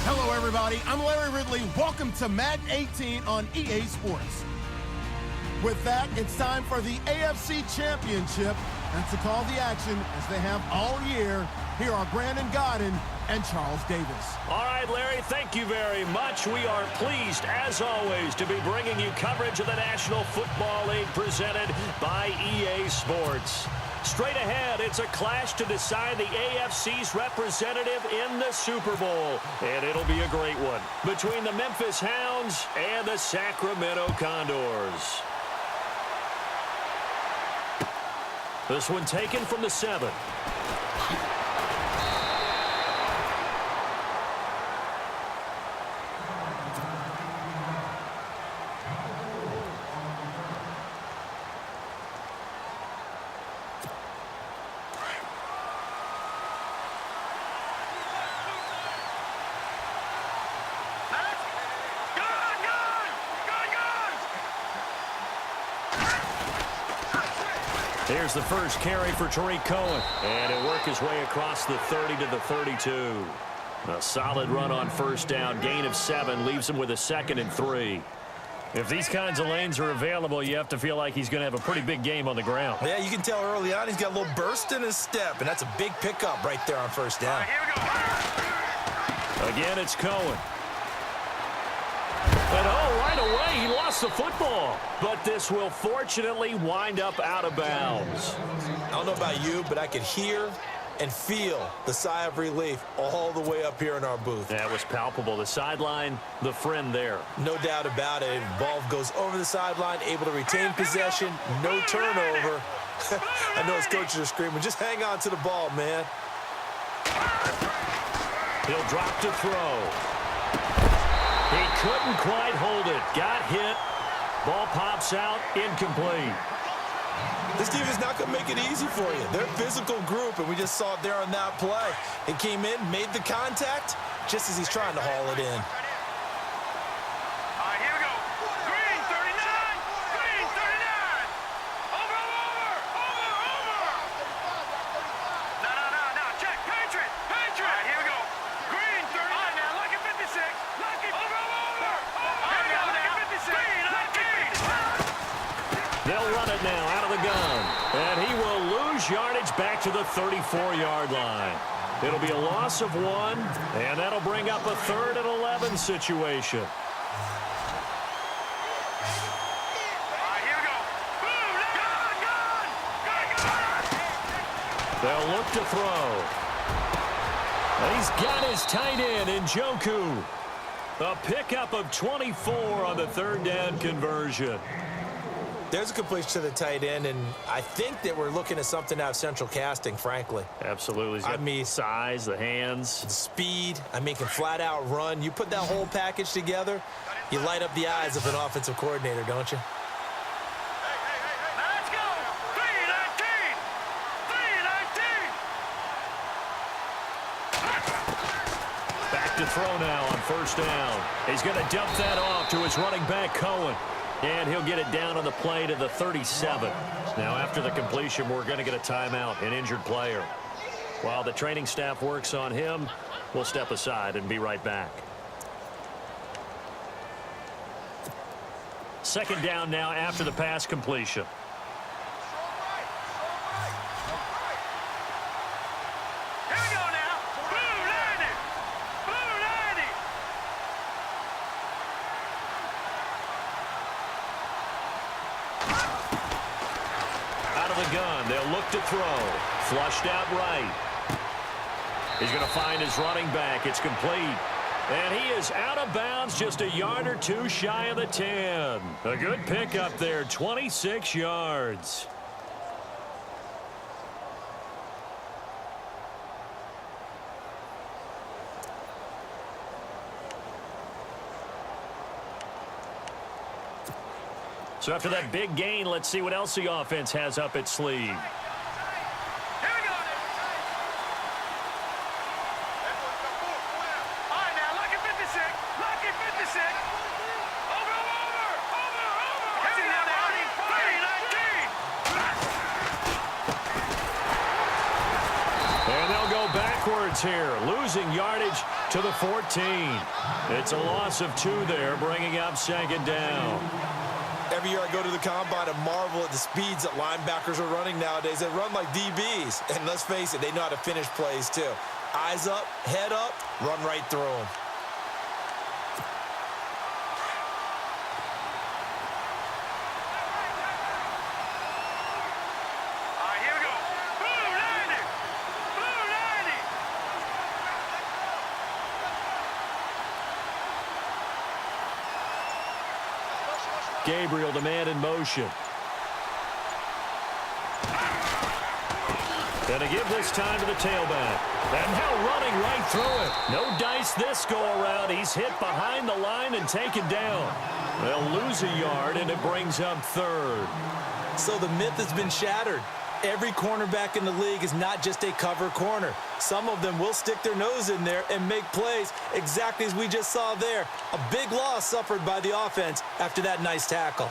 Hello, everybody. I'm Larry Ridley. Welcome to Madden 18 on EA Sports. With that, it's time for the AFC Championship. And to call the action, as they have all year, here are Brandon Godden and Charles Davis. All right, Larry, thank you very much. We are pleased, as always, to be bringing you coverage of the National Football League presented by EA Sports. Straight ahead, it's a clash to decide the AFC's representative in the Super Bowl. And it'll be a great one between the Memphis Hounds and the Sacramento Condors. This one taken from the 7. Here's the first carry for Tariq Cohen. And he'll work his way across the 30 to the 32. A solid run on first down. Gain of 7 leaves him with a 2nd and 3. If these kinds of lanes are available, you have to feel like he's going to have a pretty big game on the ground. Yeah, you can tell early on he's got a little burst in his step, and that's a big pickup right there on first down. Here we go. Again, it's Cohen. And right away, he lost the football. But this will fortunately wind up out of bounds. I don't know about you, but I could hear and feel the sigh of relief all the way up here in our booth. That was palpable. The sideline, the friend there. No doubt about it. Ball goes over the sideline, able to retain possession, no turnover. I know his coaches are screaming, just hang on to the ball, man. He'll drop to throw. He couldn't quite hold it. Got hit. Ball pops out. Incomplete. This team is not going to make it easy for you. They're a physical group, and we just saw it there on that play. He came in, made the contact, just as he's trying to haul it in. All right, here we go. Green, 39. Green, 39. Over. No. Check. Patriot. All right, here we go. Green, 39. All right, now, lucky 56. Lucky. Over. Here we go. Lucky 56. They'll run it now out of the gun. And he will lose yardage back to the 34-yard line. It'll be a loss of 1, and that'll bring up a 3rd and 11 situation. All right, here we go. Boom, gun. They'll look to throw. And he's got his tight end, Njoku. A pickup of 24 on the 3rd down conversion. There's a completion to the tight end, and I think that we're looking at something out of central casting, frankly. Absolutely. He's got size, the hands. The speed. I mean, can flat out run. You put that whole package together, you light up the eyes of an offensive coordinator, don't you? Now let's go. 319. Back to throw now on first down. He's going to dump that off to his running back, Cohen. And he'll get it down on the play to the 37. Now, after the completion, we're going to get a timeout, an injured player. While the training staff works on him, we'll step aside and be right back. 2nd down now after the pass completion. Here we go now. Boom, 90. Out of the gun, they'll look to throw. Flushed out right. He's going to find his running back. It's complete. And he is out of bounds, just a yard or 2 shy of the 10. A good pickup there, 26 yards. So after that big gain, let's see what else the offense has up its sleeve. Here we go. All right, now, lucky 56. Lucky 56. Over. Catch it now, 319. And they'll go backwards yards here, losing yardage to the 14. It's a loss of 2 there, bringing up 2nd down. Every year I go to the combine and marvel at the speeds that linebackers are running nowadays. They run like DBs. And let's face it, they know how to finish plays too. Eyes up, head up, run right through them. Gabriel, the man in motion. Gonna give this time to the tailback. And now running right through it. No dice this go-around. He's hit behind the line and taken down. They'll lose a yard, and it brings up 3rd. So the myth has been shattered. Every cornerback in the league is not just a cover corner. Some of them will stick their nose in there and make plays exactly as we just saw there. A big loss suffered by the offense after that nice tackle.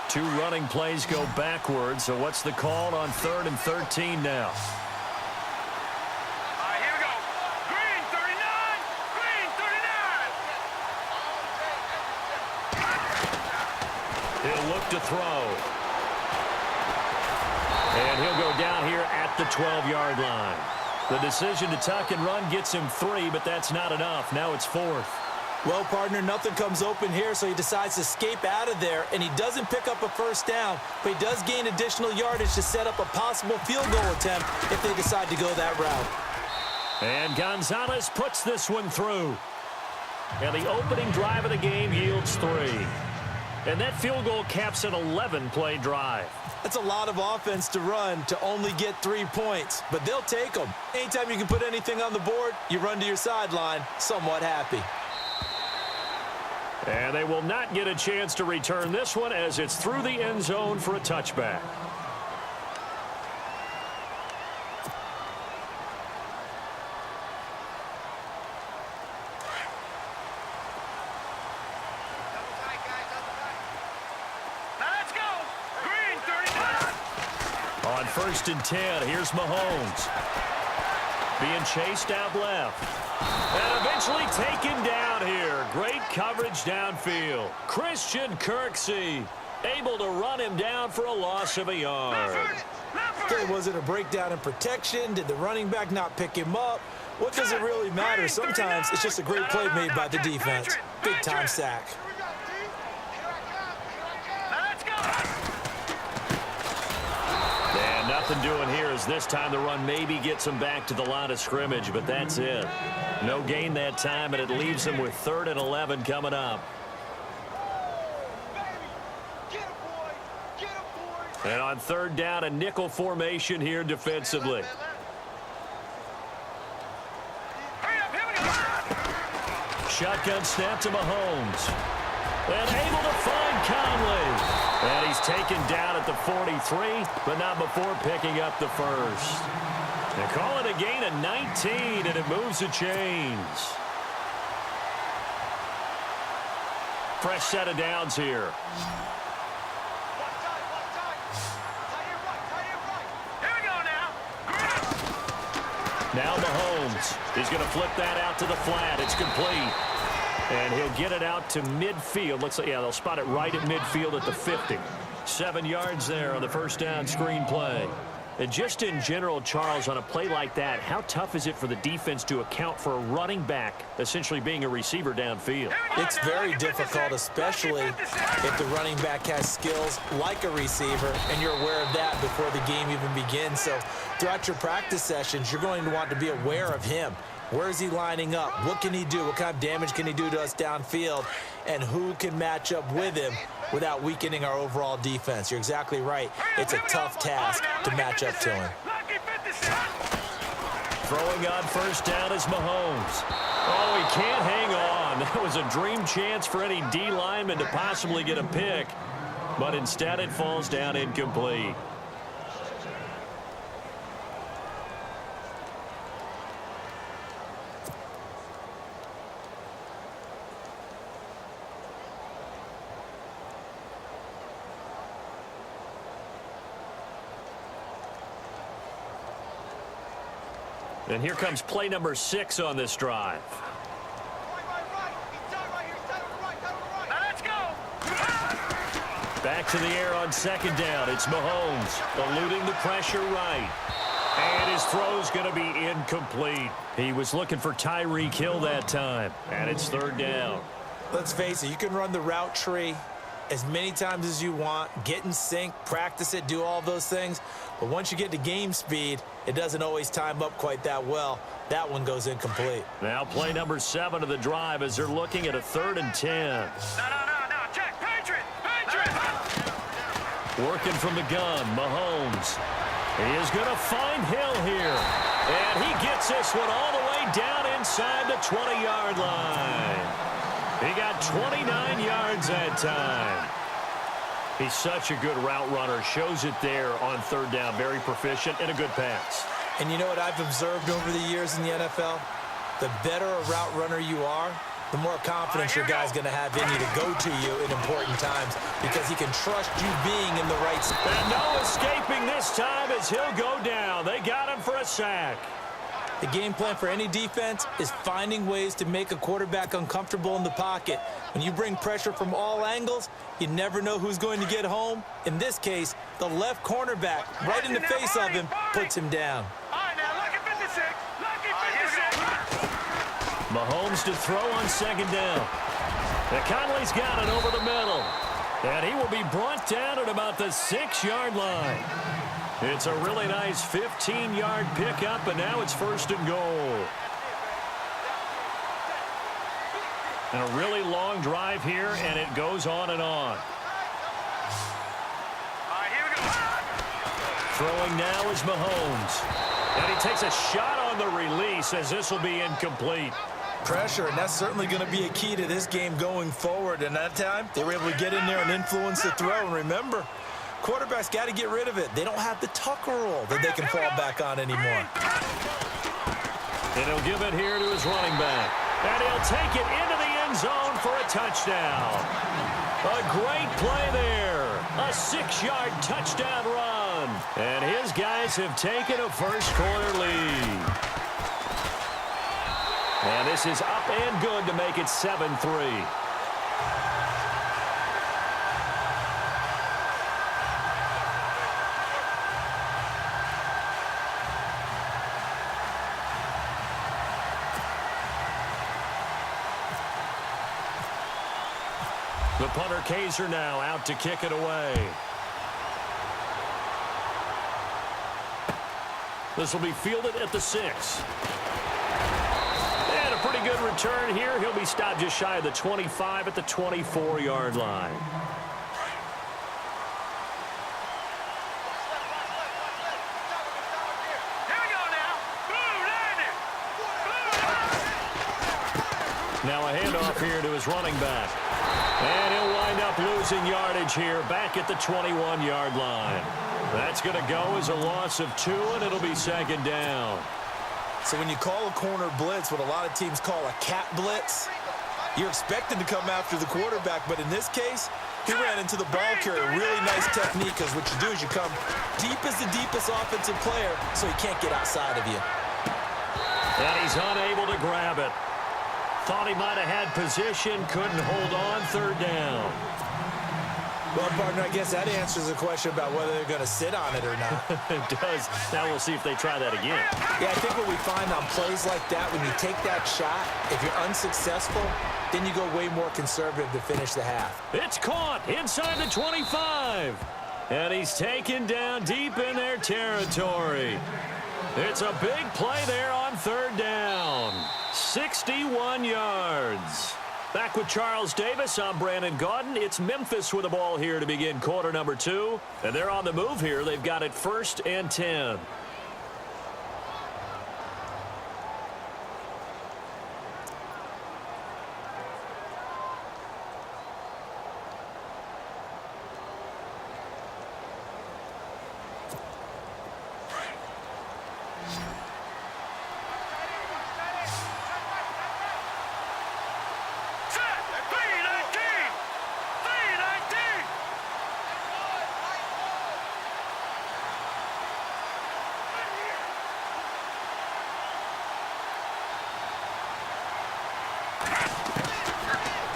2 running plays go backwards, so what's the call on 3rd and 13 now? Here we go. Green 39. Green 39. He'll look to throw. And he'll go down here at the 12-yard line. The decision to tuck and run gets him 3, but that's not enough. Now it's 4th. Well, partner, nothing comes open here, so he decides to escape out of there, and he doesn't pick up a 1st down, but he does gain additional yardage to set up a possible field goal attempt if they decide to go that route. And Gonzalez puts this one through. And the opening drive of the game yields 3. And that field goal caps an 11-play drive. That's a lot of offense to run to only get 3 points, but they'll take them. Anytime you can put anything on the board, you run to your sideline somewhat happy. And they will not get a chance to return this one as it's through the end zone for a touchback. Let's go. Green 39. On 1st and 10, here's Mahomes. Being chased out left. And eventually taken down here. Great coverage downfield. Christian Kirksey able to run him down for a loss of a yard. Okay, was it a breakdown in protection? Did the running back not pick him up? What does it really matter? Sometimes it's just a great play made by the defense. Big-time sack. Let's go. And nothing doing here as this time the run maybe gets him back to the line of scrimmage, but that's it. No gain that time, and it leaves him with 3rd and 11 coming up. And on 3rd down, a nickel formation here defensively. Shotgun snap to Mahomes. And able to find Conley. And he's taken down at the 43, but not before picking up the 1st. They call it a gain of 19, and it moves the chains. Fresh set of downs here. Here we go now. Now Mahomes. He's going to flip that out to the flat. It's complete. And he'll get it out to midfield. Looks like, yeah, they'll spot it right at midfield at the 50. 7 yards there on the 1st down screen play. And just in general, Charles, on a play like that, how tough is it for the defense to account for a running back essentially being a receiver downfield? It's very difficult, especially if the running back has skills like a receiver, and you're aware of that before the game even begins. So throughout your practice sessions, you're going to want to be aware of him. Where is he lining up? What can he do? What kind of damage can he do to us downfield? And who can match up with him without weakening our overall defense? You're exactly right. It's a tough task to match up to him. Throwing on 1st down is Mahomes. Oh, he can't hang on. That was a dream chance for any D lineman to possibly get a pick. But instead it falls down incomplete. And here comes play number 6 on this drive. Now let's go. Back to the air on second down. It's Mahomes eluding the pressure right. And his throw's going to be incomplete. He was looking for Tyreek Hill that time. And it's third down. Let's face it, you can run the route tree as many times as you want, get in sync, practice it, do all those things. But once you get to game speed, it doesn't always time up quite that well. That one goes incomplete. Now play number 7 of the drive as they're looking at a 3rd and 10. No. Check. Patriot. Working from the gun, Mahomes. He is going to find Hill here. And he gets this one all the way down inside the 20-yard line. He got 29 yards that time. He's such a good route runner. Shows it there on third down. Very proficient and a good pass. And you know what I've observed over the years in the NFL? The better a route runner you are, the more confidence your guy's going to have in you to go to you in important times because he can trust you being in the right spot. And no escaping this time as he'll go down. They got him for a sack. The game plan for any defense is finding ways to make a quarterback uncomfortable in the pocket. When you bring pressure from all angles, you never know who's going to get home. In this case, the left cornerback, right in the face of him, puts him down. All right, now, lucky 56. Lucky 56. Mahomes to throw on second down. And Conley's got it over the middle. And he will be brought down at about the 6-yard line. It's a really nice 15-yard pickup, and now it's 1st and goal. And a really long drive here, and it goes on and on. All right, here we go. Throwing now is Mahomes. And he takes a shot on the release as this will be incomplete. Pressure, and that's certainly going to be a key to this game going forward. And that time, they were able to get in there and influence the throw. And remember, quarterbacks got to get rid of it. They don't have the tuck roll that they can fall back on anymore. And he'll give it here to his running back. And he'll take it into the end zone for a touchdown. A great play there. A 6-yard touchdown run. And his guys have taken a first-quarter lead. And this is up and good to make it 7-3. The punter Kaiser now out to kick it away. This will be fielded at the 6. And a pretty good return here. He'll be stopped just shy of the 25 at the 24-yard line. Here we go now. Blue landing. Now a handoff here to his running back. And he'll wind up losing yardage here back at the 21-yard line. That's going to go as a loss of 2, and it'll be 2nd down. So when you call a corner blitz, what a lot of teams call a cat blitz, you're expected to come after the quarterback. But in this case, he ran into the ball carrier. Really nice technique, because what you do is you come deep as the deepest offensive player so he can't get outside of you. And he's unable to grab it. Thought he might have had position, couldn't hold on, 3rd down. Well, partner, I guess that answers the question about whether they're going to sit on it or not. It does. Now we'll see if they try that again. Yeah, I think what we find on plays like that, when you take that shot, if you're unsuccessful, then you go way more conservative to finish the half. It's caught inside the 25. And he's taken down deep in their territory. It's a big play there on 3rd down. 61 yards. Back with Charles Davis, I'm Brandon Gaudin. It's Memphis with the ball here to begin quarter number 2. And they're on the move here. They've got it 1st and 10.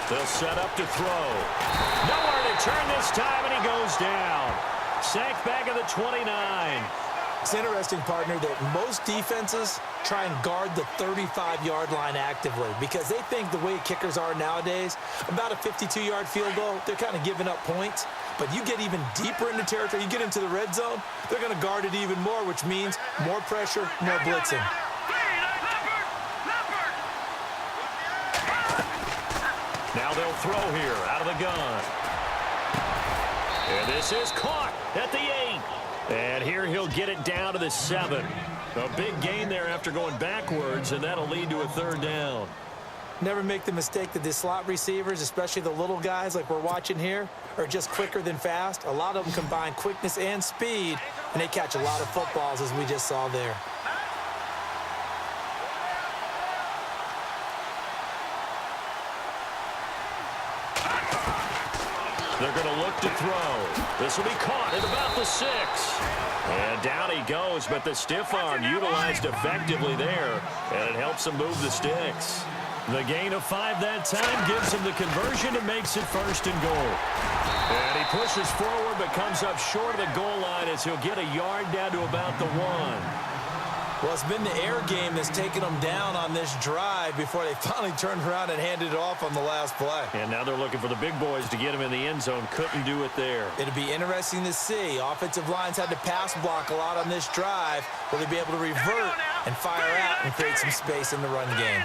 They'll set up to throw. Nowhere to turn this time, and he goes down. Sacked back at the 29. It's interesting, partner, that most defenses try and guard the 35-yard line actively because they think the way kickers are nowadays, about a 52-yard field goal, they're kind of giving up points. But you get even deeper into territory, you get into the red zone, they're going to guard it even more, which means more pressure, more blitzing. Now they'll throw here out of the gun. And this is caught at the 8. And here he'll get it down to the 7. A big gain there after going backwards, and that'll lead to a 3rd down. Never make the mistake that the slot receivers, especially the little guys like we're watching here, are just quicker than fast. A lot of them combine quickness and speed, and they catch a lot of footballs, as we just saw there. They're going to look to throw. This will be caught at about the 6. And down he goes, but the stiff arm utilized effectively there, and it helps him move the sticks. The gain of 5 that time gives him the conversion and makes it 1st and goal. And he pushes forward but comes up short of the goal line as he'll get a yard down to about the 1. Well, it's been the air game that's taken them down on this drive before they finally turned around and handed it off on the last play. And now they're looking for the big boys to get him in the end zone. Couldn't do it there. It'll be interesting to see. Offensive lines had to pass block a lot on this drive. Will they be able to revert and fire out and create some space in the run game?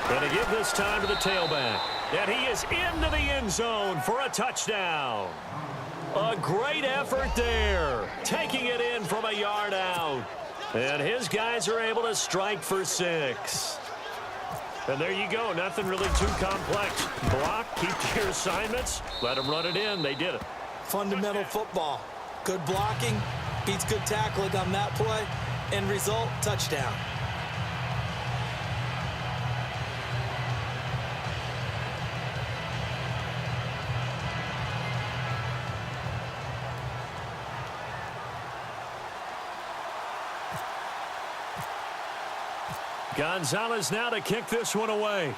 Going to give this time to the tailback. And he is into the end zone for a touchdown. A great effort there. Taking it in from a yard out. And his guys are able to strike for 6. And there you go. Nothing really too complex. Block, keep to your assignments, let them run it in. They did it. Fundamental football. Good blocking beats good tackling on that play. End result, touchdown. Gonzalez now to kick this one away.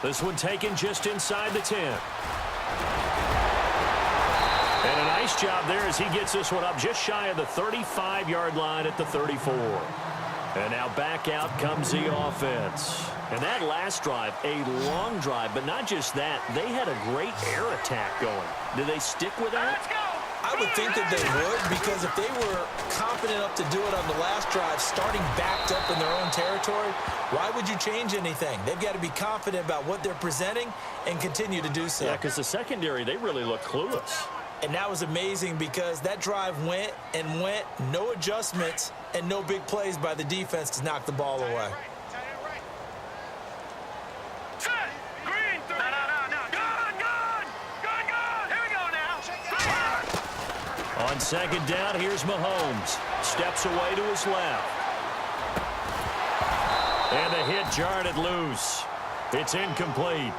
This one taken just inside the 10. And a nice job there as he gets this one up just shy of the 35-yard line at the 34. And now back out comes the offense. And that last drive, a long drive, but not just that. They had a great air attack going. Do they stick with that? I would think that they would, because if they were confident enough to do it on the last drive, starting backed up in their own territory, why would you change anything? They've got to be confident about what they're presenting and continue to do so. Yeah, because the secondary, they really look clueless. And that was amazing because that drive went and went, no adjustments, and no big plays by the defense to knock the ball away. On 2nd down, here's Mahomes. Steps away to his left. And the hit jarred it loose. It's incomplete.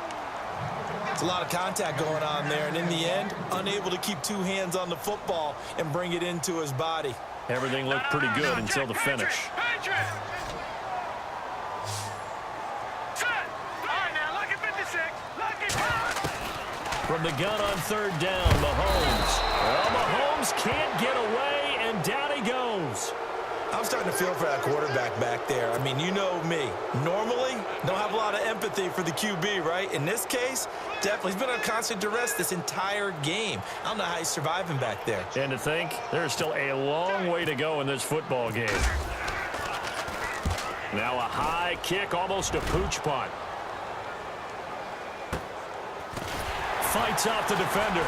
It's a lot of contact going on there, and in the end, unable to keep 2 hands on the football and bring it into his body. Everything looked pretty good until the finish. From the gun on 3rd down, Mahomes. Well, Mahomes can't get away, and down he goes. I'm starting to feel for that quarterback back there. I mean, you know me. Normally, don't have a lot of empathy for the QB, right? In this case, definitely. He's been on constant duress this entire game. I don't know how he's surviving back there. And to think, there's still a long way to go in this football game. Now a high kick, almost a pooch punt. Fights off the defender.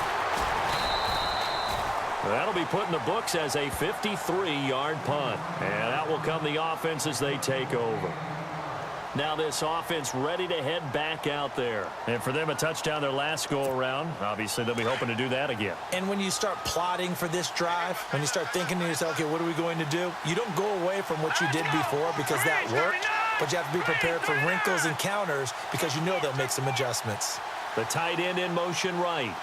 That'll be put in the books as a 53-yard punt. And out will come the offense as they take over. Now this offense ready to head back out there. And for them, a touchdown their last go-around. Obviously, they'll be hoping to do that again. And when you start plotting for this drive, when you start thinking to yourself, okay, what are we going to do? You don't go away from what you did before because that worked, but you have to be prepared for wrinkles and counters because you know they'll make some adjustments. The tight end in motion right.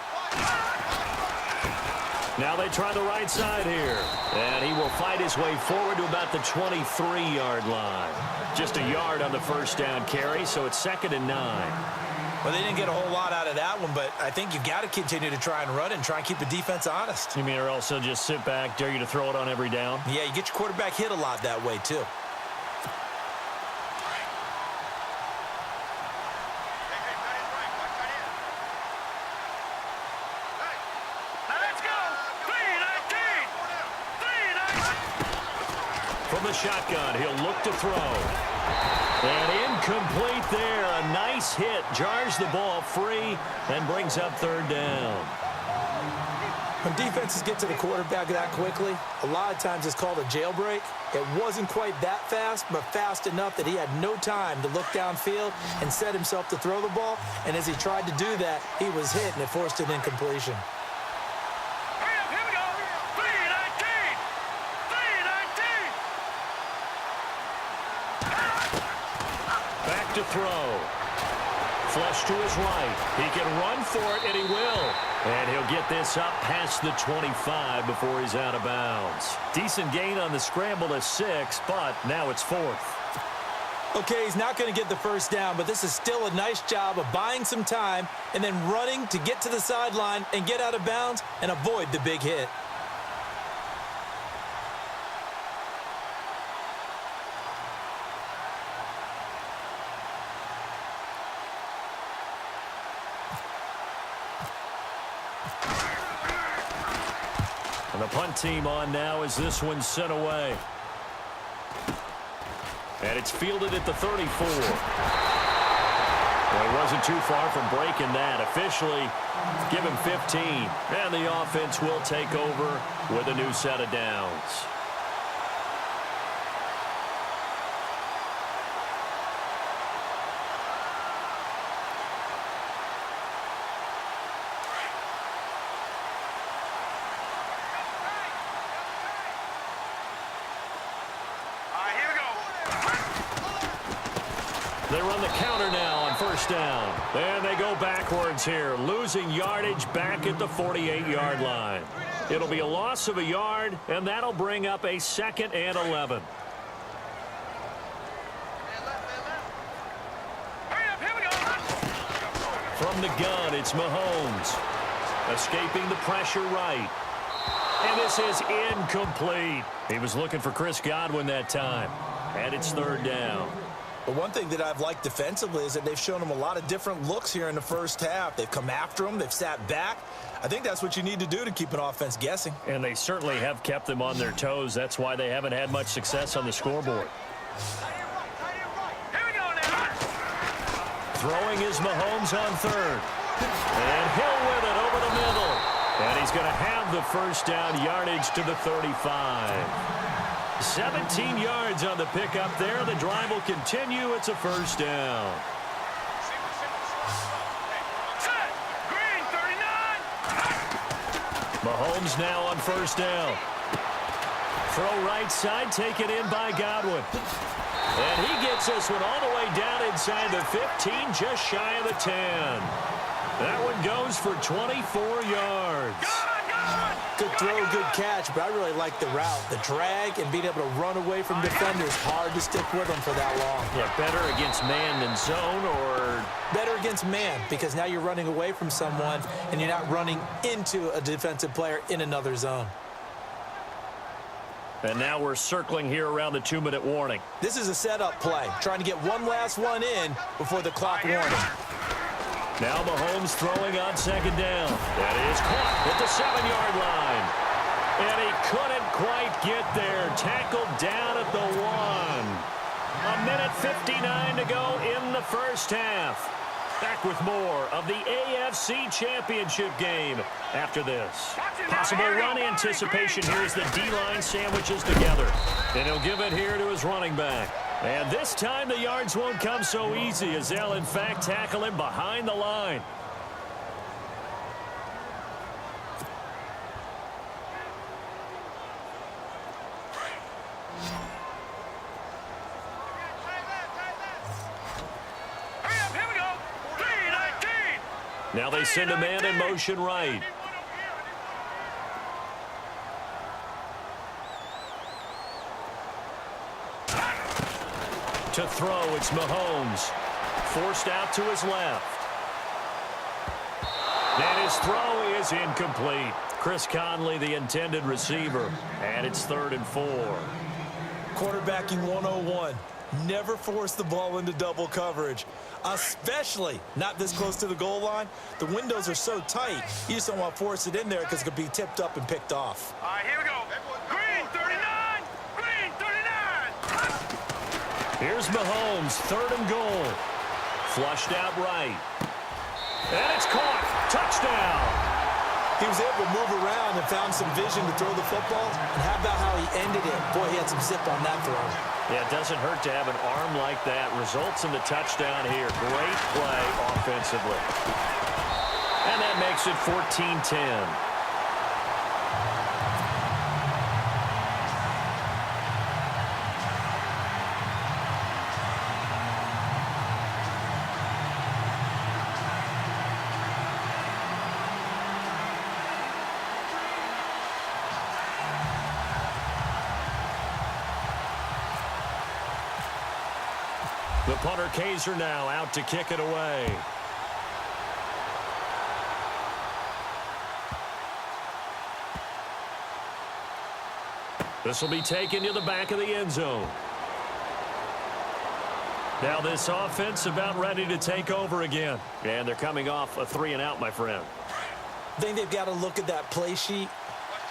Now they try the right side here. And he will fight his way forward to about the 23-yard line. Just a yard on the first down carry, so it's 2nd and 9. Well, they didn't get a whole lot out of that one, but I think you got to continue to try and run and try and keep the defense honest. You mean or else they'll just sit back, dare you to throw it on every down? Yeah, you get your quarterback hit a lot that way, too. From the shotgun, he'll look to throw. And incomplete there. A nice hit. Jars the ball free and brings up 3rd down. When defenses get to the quarterback that quickly, a lot of times it's called a jailbreak. It wasn't quite that fast, but fast enough that he had no time to look downfield and set himself to throw the ball. And as he tried to do that, he was hit, and it forced an incompletion. To throw. Flush to his right. He can run for it, and he will. And he'll get this up past the 25 before he's out of bounds. Decent gain on the scramble to 6, but now it's 4th. Okay, he's not going to get the first down, but this is still a nice job of buying some time and then running to get to the sideline and get out of bounds and avoid the big hit. And the punt team on now as this one's sent away. And it's fielded at the 34. Well, he wasn't too far from breaking that. Officially, give him 15. And the offense will take over with a new set of downs. They run the counter now on 1st down. And they go backwards here, losing yardage back at the 48-yard line. It'll be a loss of a yard, and that'll bring up a 2nd and 11. From the gun, it's Mahomes. Escaping the pressure right. And this is incomplete. He was looking for Chris Godwin that time. And it's 3rd down. But one thing that I've liked defensively is that they've shown him a lot of different looks here in the first half. They've come after him. They've sat back. I think that's what you need to do to keep an offense guessing. And they certainly have kept them on their toes. That's why they haven't had much success on the scoreboard. Throwing is Mahomes on 3rd. And Hill with it over the middle. And he's going to have the first down yardage to the 35. 17 yards on the pickup there. The drive will continue. It's a 1st down. Mahomes now on 1st down. Throw right side, taken in by Godwin. And he gets this one all the way down inside the 15, just shy of the 10. That one goes for 24 yards. Good throw, good catch, but I really like the route. The drag and being able to run away from defenders, hard to stick with them for that long. Yeah, better against man than zone, or? Better against man, because now you're running away from someone and you're not running into a defensive player in another zone. And now we're circling here around the 2-minute warning. This is a setup play, trying to get one last one in before the clock warning. Now Mahomes throwing on 2nd down. That is caught at the 7-yard line. And he couldn't quite get there. Tackled down at the 1. 1:59 to go in the first half. Back with more of the AFC Championship game after this. Possible run anticipation here as the D-line sandwiches together. And he'll give it here to his running back. And this time the yards won't come so easy as they'll in fact tackle him behind the line. Now they send a man in motion right. To throw, it's Mahomes. Forced out to his left. And his throw is incomplete. Chris Conley, the intended receiver. And it's 3rd and 4. Quarterbacking 101. Never force the ball into double coverage, especially not this close to the goal line. The windows are so tight, you just don't want to force it in there because it could be tipped up and picked off. All right, here we go. Green 39. Green 39. Here's Mahomes, 3rd and goal. Flushed out right. And it's caught. Touchdown. He was able to move around and found some vision to throw the football. And how about how he ended it? Boy, he had some zip on that throw. Yeah, it doesn't hurt to have an arm like that. Results in the touchdown here. Great play offensively. And that makes it 14-10. The punter Kaiser now out to kick it away. This will be taken to the back of the end zone. Now this offense about ready to take over again. And they're coming off a 3-and-out, my friend. I think they've got to look at that play sheet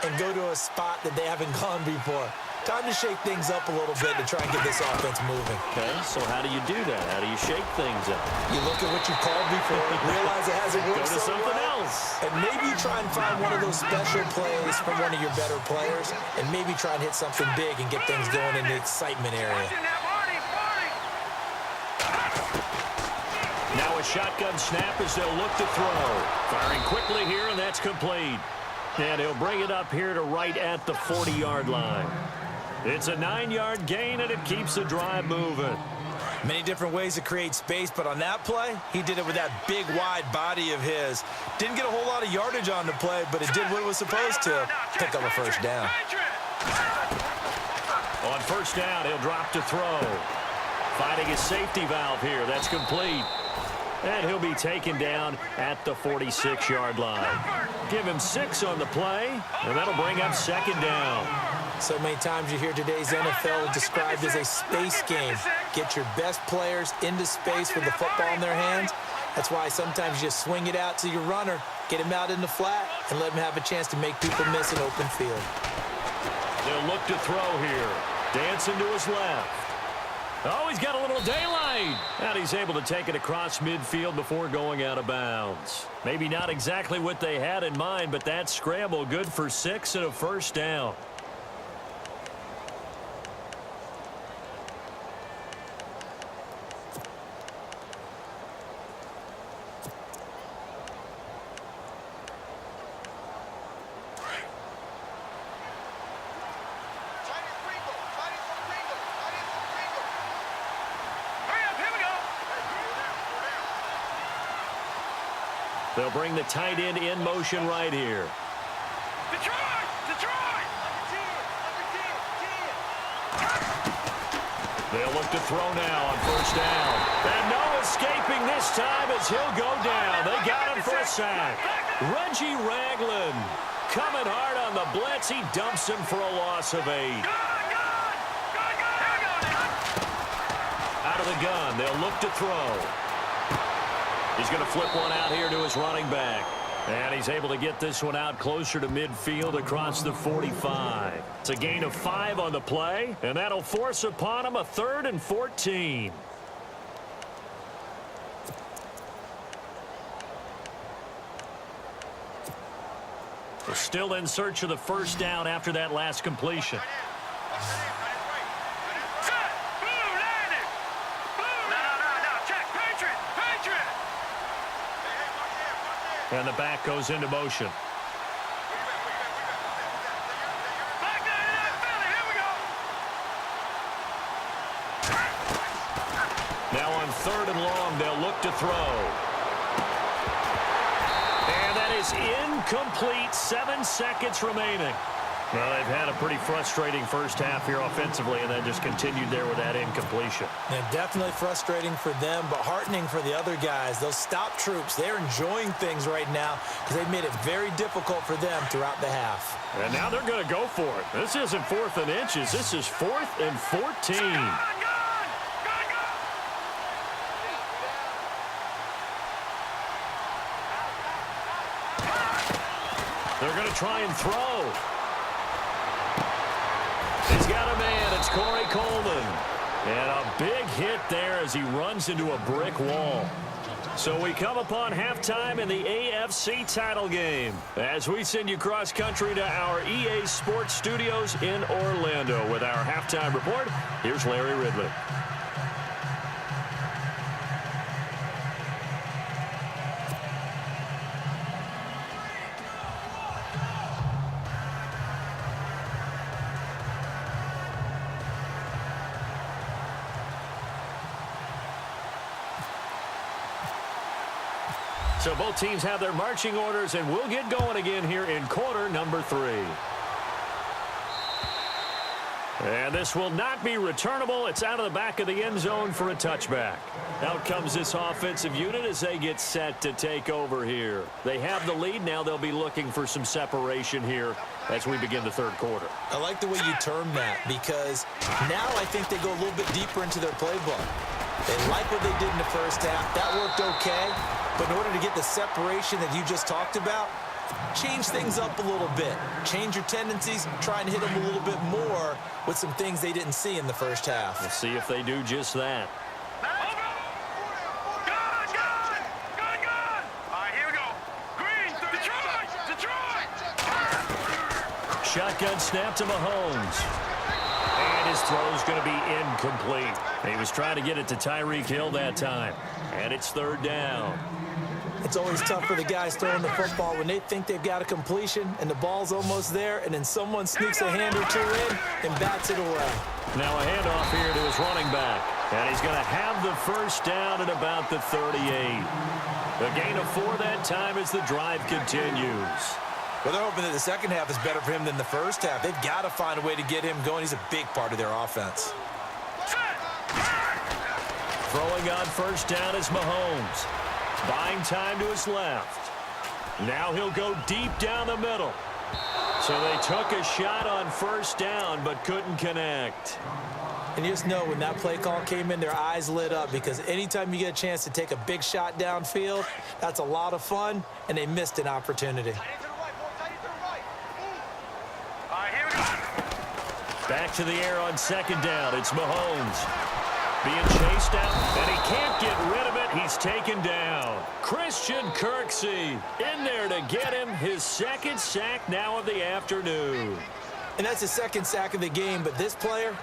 and go to a spot that they haven't gone before. Time to shake things up a little bit to try and get this offense moving. Okay, so how do you do that? How do you shake things up? You look at what you called before, realize it hasn't worked Go to so something well, else. and maybe you try and find one of those special plays from one of your better players, and maybe try and hit something big and get things going in the excitement area. Now a shotgun snap as they'll look to throw. Firing quickly here, and that's complete. And he'll bring it up here to right at the 40-yard line. It's a 9-yard gain, and it keeps the drive moving. Many different ways to create space, but on that play, he did it with that big, wide body of his. Didn't get a whole lot of yardage on the play, but it did what it was supposed to. Pick up a first down. On first down, he'll drop to throw. Finding his safety valve here. That's complete. And he'll be taken down at the 46-yard line. Give him 6 on the play, and that'll bring up 2nd down. So many times you hear today's NFL described as a space game. Get your best players into space with the football in their hands. That's why sometimes you just swing it out to your runner, get him out in the flat, and let him have a chance to make people miss an open field. They'll look to throw here. Dancing to his left. Oh, he's got a little daylight. And he's able to take it across midfield before going out of bounds. Maybe not exactly what they had in mind, but that scramble good for 6 and a first down. They'll bring the tight end in motion right here. Detroit! Detroit! They'll look to throw now on first down. And no escaping this time as he'll go down. They got him for a sack. Reggie Ragland coming hard on the blitz. He dumps him for a loss of 8. Out of the gun, they'll look to throw. He's going to flip one out here to his running back. And he's able to get this one out closer to midfield across the 45. It's a gain of 5 on the play, and that'll force upon him a 3rd and 14. They're still in search of the first down after that last completion. And the back goes into motion. Now on 3rd and long, they'll look to throw. And that is incomplete. 7 seconds remaining. Well, they've had a pretty frustrating first half here offensively and then just continued there with that incompletion. Yeah, definitely frustrating for them, but heartening for the other guys. Those stop troops, they're enjoying things right now because they've made it very difficult for them throughout the half. And now they're going to go for it. This isn't 4th and inches. This is 4th and 14. They're going to try and throw. He's got a man. It's Corey Coleman. And a big hit there as he runs into a brick wall. So we come upon halftime in the AFC title game as we send you cross-country to our EA Sports Studios in Orlando with our halftime report. Here's Larry Ridley. So both teams have their marching orders, and we'll get going again here in quarter number 3. And this will not be returnable. It's out of the back of the end zone for a touchback. Out comes this offensive unit as they get set to take over here. They have the lead. Now they'll be looking for some separation here as we begin the 3rd quarter. I like the way you term that because now I think they go a little bit deeper into their playbook. They like what they did in the first half. That worked okay. But in order to get the separation that you just talked about, change things up a little bit. Change your tendencies, try and hit them a little bit more with some things they didn't see in the first half. We'll see if they do just that. All right, here we go. Green, Detroit! Shotgun snap to Mahomes. And his throw's going to be incomplete. He was trying to get it to Tyreek Hill that time. And it's 3rd down. It's always tough for the guys throwing the football when they think they've got a completion and the ball's almost there, and then someone sneaks a hand or two in and bats it away. Now a handoff here to his running back. And he's going to have the first down at about the 38. A gain of 4 that time as the drive continues. Well, they're hoping that the second half is better for him than the first half. They've got to find a way to get him going. He's a big part of their offense. Throwing on first down is Mahomes. Buying time to his left. Now he'll go deep down the middle. So they took a shot on first down but couldn't connect. And you just know when that play call came in, their eyes lit up because anytime you get a chance to take a big shot downfield, that's a lot of fun, and they missed an opportunity. Back to the air on 2nd down. It's Mahomes. Being chased out, and he can't get rid of it. He's taken down. Christian Kirksey in there to get him his 2nd sack now of the afternoon. And that's his 2nd sack of the game, but this player,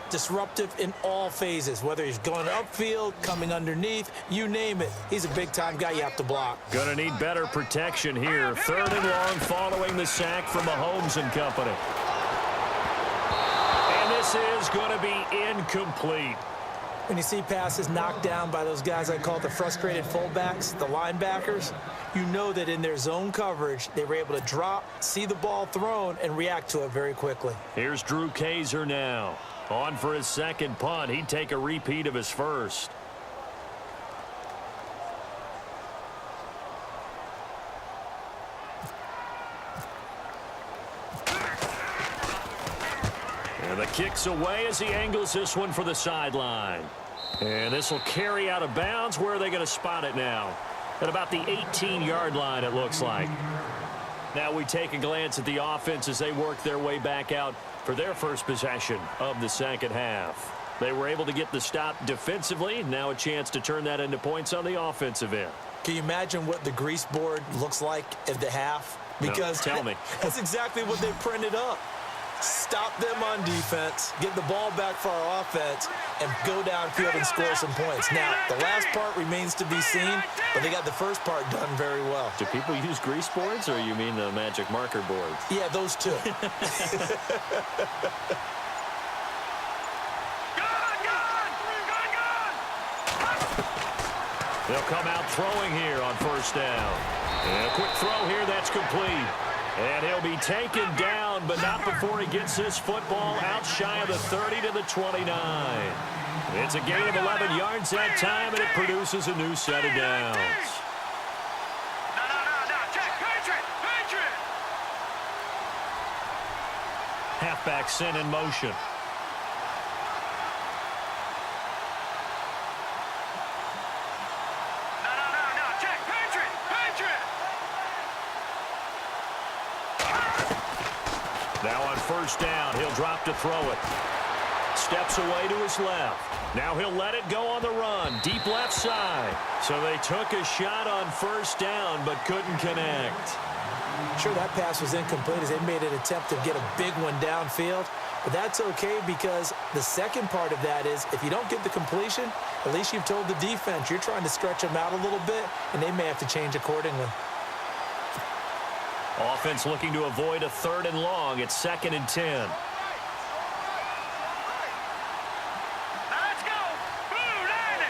disruptive in all phases, whether he's going upfield, coming underneath, you name it. He's a big-time guy you have to block. Gonna need better protection here. 3rd and long following the sack from Mahomes and company. And this is going to be incomplete. When you see passes knocked down by those guys I call the frustrated fullbacks, the linebackers, you know that in their zone coverage, they were able to drop, see the ball thrown, and react to it very quickly. Here's Drew Kaiser now. On for his 2nd punt. He'd take a repeat of his first. And the kick's away as he angles this one for the sideline. And this will carry out of bounds. Where are they going to spot it now? At about the 18-yard line, it looks like. Now we take a glance at the offense as they work their way back out for their first possession of the 2nd half. They were able to get the stop defensively. Now a chance to turn that into points on the offensive end. Can you imagine what the grease board looks like at the half? Because no, tell me. That's exactly what they printed up. stop them on defense, get the ball back for our offense, and go downfield and score some points. Now, the last part remains to be seen, but they got the first part done very well. Do people use grease boards, or you mean the magic marker boards? Yeah, those two. They'll come out throwing here on first down. And a quick throw here, that's complete. And he'll be taken down, but not before he gets this football out shy of the 30 to the 29. It's a gain of 11 yards that time, and it produces a new set of downs. No, check, Patriot! Halfback sent in motion. No, check, Patriot! Now on first down, he'll drop to throw it. Steps away to his left. Now he'll let it go on the run. Deep left side. So they took a shot on first down, but couldn't connect. Sure, that pass was incomplete as they made an attempt to get a big one downfield. But that's okay because the second part of that is if you don't get the completion, at least you've told the defense you're trying to stretch them out a little bit, and they may have to change accordingly. Offense looking to avoid a 3rd and long. It's 2nd and 10. Now let's go! Blue 90!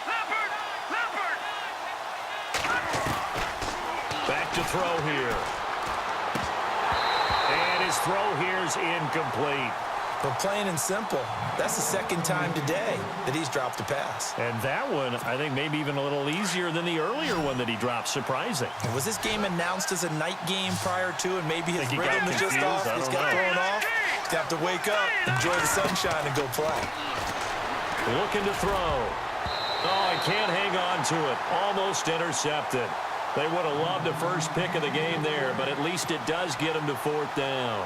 Leopard! Back to throw here. And his throw here's incomplete. But plain and simple, that's the second time today that he's dropped a pass. And that one, I think, maybe even a little easier than the earlier one that he dropped. Surprising. Was this game announced as a night game prior to, and maybe his rhythm is just off? He's got thrown off. He's got to wake up, enjoy the sunshine, and go play. Looking to throw. Oh, he can't hang on to it. Almost intercepted. They would have loved the first pick of the game there, but at least it does get him to 4th down.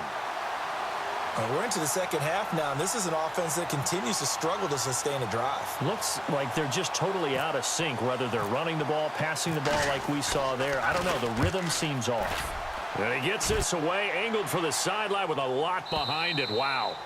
We're into the second half now, and this is an offense that continues to struggle to sustain a drive. Looks like they're just totally out of sync, whether they're running the ball, passing the ball like we saw there. I don't know. The rhythm seems off. And he gets this away, angled for the sideline with a lot behind it. Wow.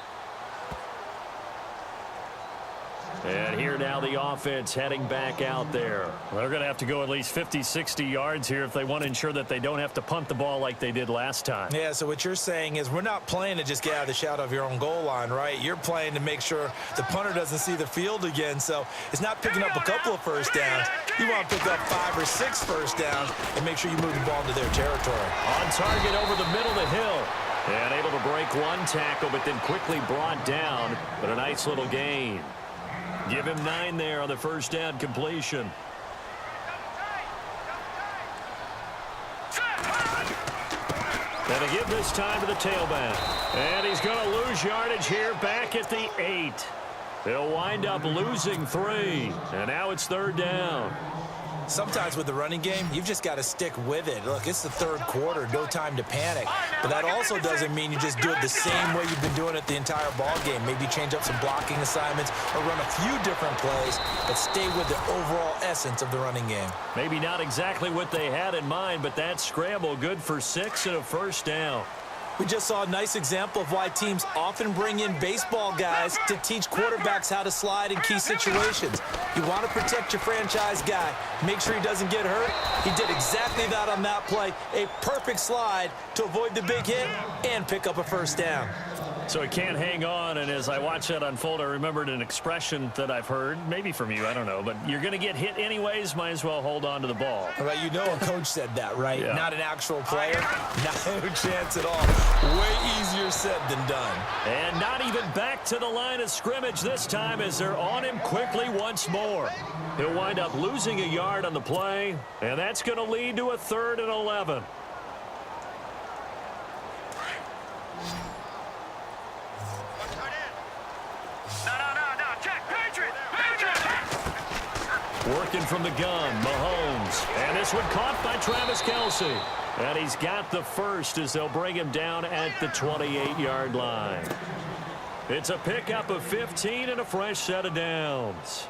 And here now the offense heading back out there. Well, they're going to have to go at least 50, 60 yards here if they want to ensure that they don't have to punt the ball like they did last time. Yeah, so what you're saying is we're not playing to just get out of the shadow of your own goal line, right? You're playing to make sure the punter doesn't see the field again. So it's not picking up a couple of first downs. You want to pick up 5 or 6 first downs and make sure you move the ball into their territory. On target over the middle of the hill. And able to break one tackle, but then quickly brought down. But a nice little gain. Give him 9 there on the first down completion. And they give this time to the tailback. And he's going to lose yardage here back at the 8. They'll wind up losing 3. And now it's 3rd down. Sometimes with the running game, you've just got to stick with it. Look, it's the 3rd quarter, no time to panic. But that also doesn't mean you just do it the same way you've been doing it the entire ball game. Maybe change up some blocking assignments or run a few different plays, but stay with the overall essence of the running game. Maybe not exactly what they had in mind, but that scramble good for 6 and a first down. We just saw a nice example of why teams often bring in baseball guys to teach quarterbacks how to slide in key situations. You want to protect your franchise guy. Make sure he doesn't get hurt. He did exactly that on that play. A perfect slide to avoid the big hit and pick up a first down. So he can't hang on, and as I watch that unfold, I remembered an expression that I've heard, maybe from you, I don't know, but you're going to get hit anyways, might as well hold on to the ball. Well, you know a coach said that, right? Yeah. Not an actual player. No chance at all. Way easier said than done. And not even back to the line of scrimmage this time as they're on him quickly once more. He'll wind up losing a yard on the play, and that's going to lead to a 3rd and 11. Working from the gun, Mahomes. And this one caught by Travis Kelce. And he's got the first as they'll bring him down at the 28-yard line. It's a pickup of 15 and a fresh set of downs.